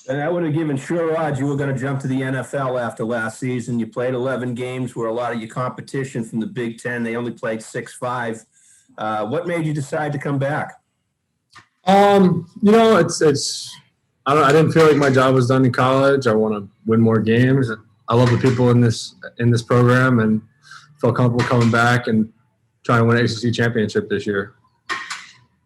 And that would have given sure odds you were going to jump to the NFL after last season. You played 11 games where a lot of your competition from the Big Ten, they only played 6-5. What made you decide to come back? It's I didn't feel like my job was done in college. I want to win more games. I love the people in this program and felt comfortable coming back and trying to win an ACC championship this year.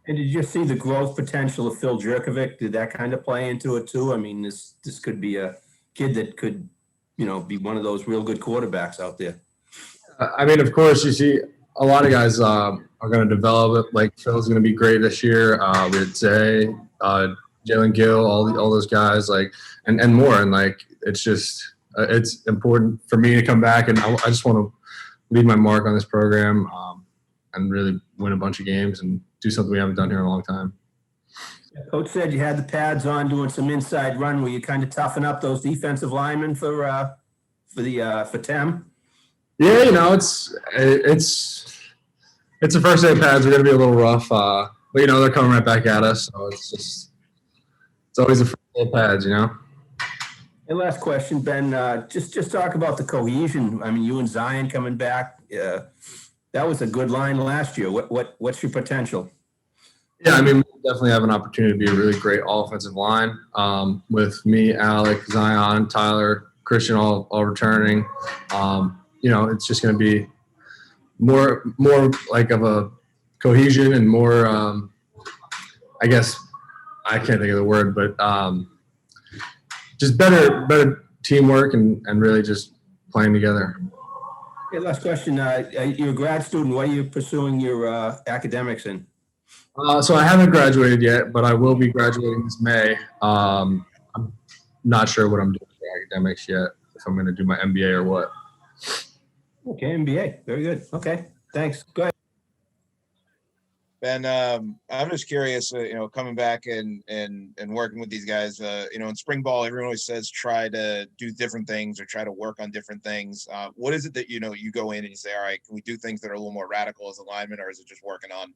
And did you see the growth potential of Phil Jerkovic? Did that kind of play into it too? I mean, this could be a kid that could, be one of those real good quarterbacks out there. I mean, of course, you see a lot of guys are going to develop it. Like Phil's going to be great this year. We had Zay, Jalen Gill, all those guys, and more. And it's just it's important for me to come back, and I just want to leave my mark on this program and really win a bunch of games and do something we haven't done here in a long time. Coach said you had the pads on doing some inside run. Were you kind of toughen up those defensive linemen for Tem? Yeah, it's the first day of pads. We're going to be a little rough, but they're coming right back at us. So it's always the first day of pads, And last question, Ben. Just talk about the cohesion. I mean, you and Zion coming back. That was a good line last year. What's your potential? Yeah, I mean, we definitely have an opportunity to be a really great offensive line with me, Alec, Zion, Tyler, Christian all returning. It's just going to be more like of a cohesion and more, I guess I can't think of the word, but just better teamwork and really just playing together. Okay, last question. You're a grad student. What are you pursuing your academics in? So I haven't graduated yet, but I will be graduating this May. I'm not sure what I'm doing for academics yet, if I'm going to do my MBA or what. Okay, MBA. Very good. Okay, thanks. Go ahead. Ben, I'm just curious, coming back and working with these guys, in spring ball, everyone always says try to do different things or try to work on different things. What is it that, you go in and you say, all right, can we do things that are a little more radical as a lineman, or is it just working on,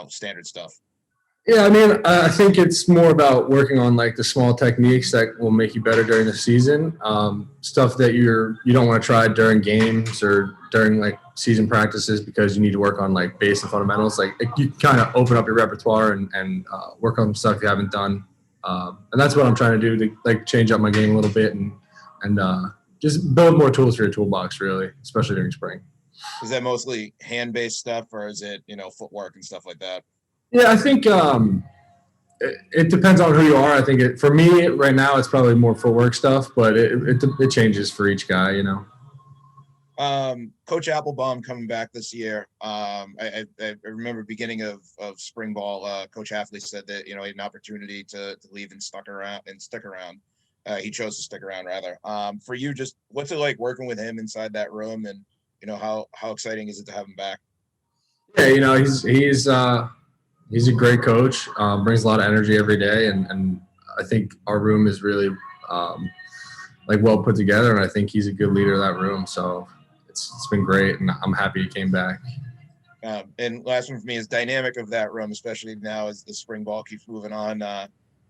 standard stuff? Yeah, I mean, I think it's more about working on the small techniques that will make you better during the season. Stuff that you don't want to try during games or during season practices because you need to work on basic fundamentals. You kind of open up your repertoire and work on stuff you haven't done. And that's what I'm trying to do to change up my game a little bit and just build more tools for your toolbox, really, especially during spring. Is that mostly hand-based stuff, or is it, footwork and stuff like that? Yeah, I think it depends on who you are. I think for me right now, it's probably more footwork stuff, but it changes for each guy, Coach Applebaum coming back this year. I remember beginning of spring ball, Coach Hafley said that, he had an opportunity to leave and stick around. He chose to stick around rather. For you, just what's it like working with him inside that room, and how exciting is it to have him back? Yeah, he's a great coach, brings a lot of energy every day. And I think our room is really well put together. And I think he's a good leader of that room. So it's been great. And I'm happy he came back. And last one for me is dynamic of that room, especially now as the spring ball keeps moving on.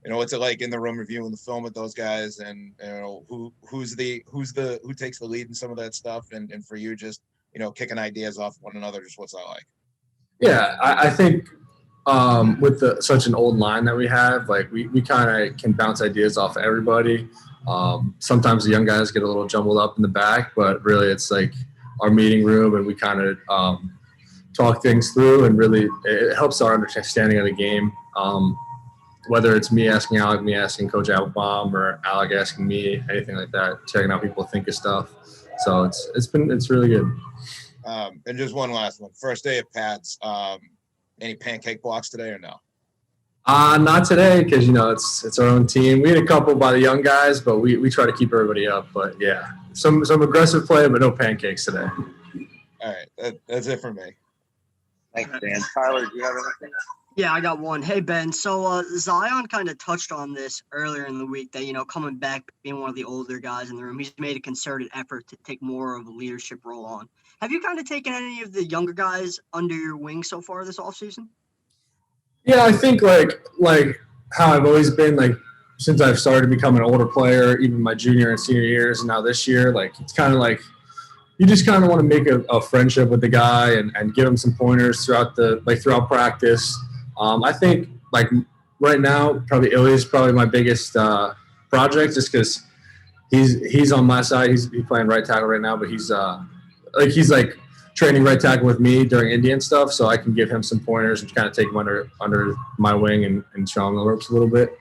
What's it like in the room reviewing the film with those guys, and who takes the lead in some of that stuff, and for you just kicking ideas off one another, just what's that like? Yeah, I think with such an old line that we have, we kind of can bounce ideas off of everybody. Sometimes the young guys get a little jumbled up in the back, but really it's our meeting room, and we kind of talk things through, and really it helps our understanding of the game. Whether it's me asking Alec, me asking Coach Applebaum, or Alec asking me, anything like that, checking out people think of stuff. So it's really good. And just one last one. First day of pads. Any pancake blocks today or no? Not today, because it's our own team. We had a couple by the young guys, but we try to keep everybody up. But yeah, some aggressive play, but no pancakes today. All right, that's it for me. Thanks, Dan. Tyler, do you have anything? Yeah, I got one. Hey, Ben. So Zion kind of touched on this earlier in the week that, coming back, being one of the older guys in the room, he's made a concerted effort to take more of a leadership role on. Have you kind of taken any of the younger guys under your wing so far this offseason? Yeah, I think like how I've always been since I've started to become an older player, even my junior and senior years, and now this year, like it's kind of like you just kind of want to make a friendship with the guy and give him some pointers throughout practice. I think like right now, probably Illy's probably my biggest project, just because he's on my side. He's playing right tackle right now, but he's training right tackle with me during Indian stuff, so I can give him some pointers and kind of take him under my wing and show him the ropes a little bit.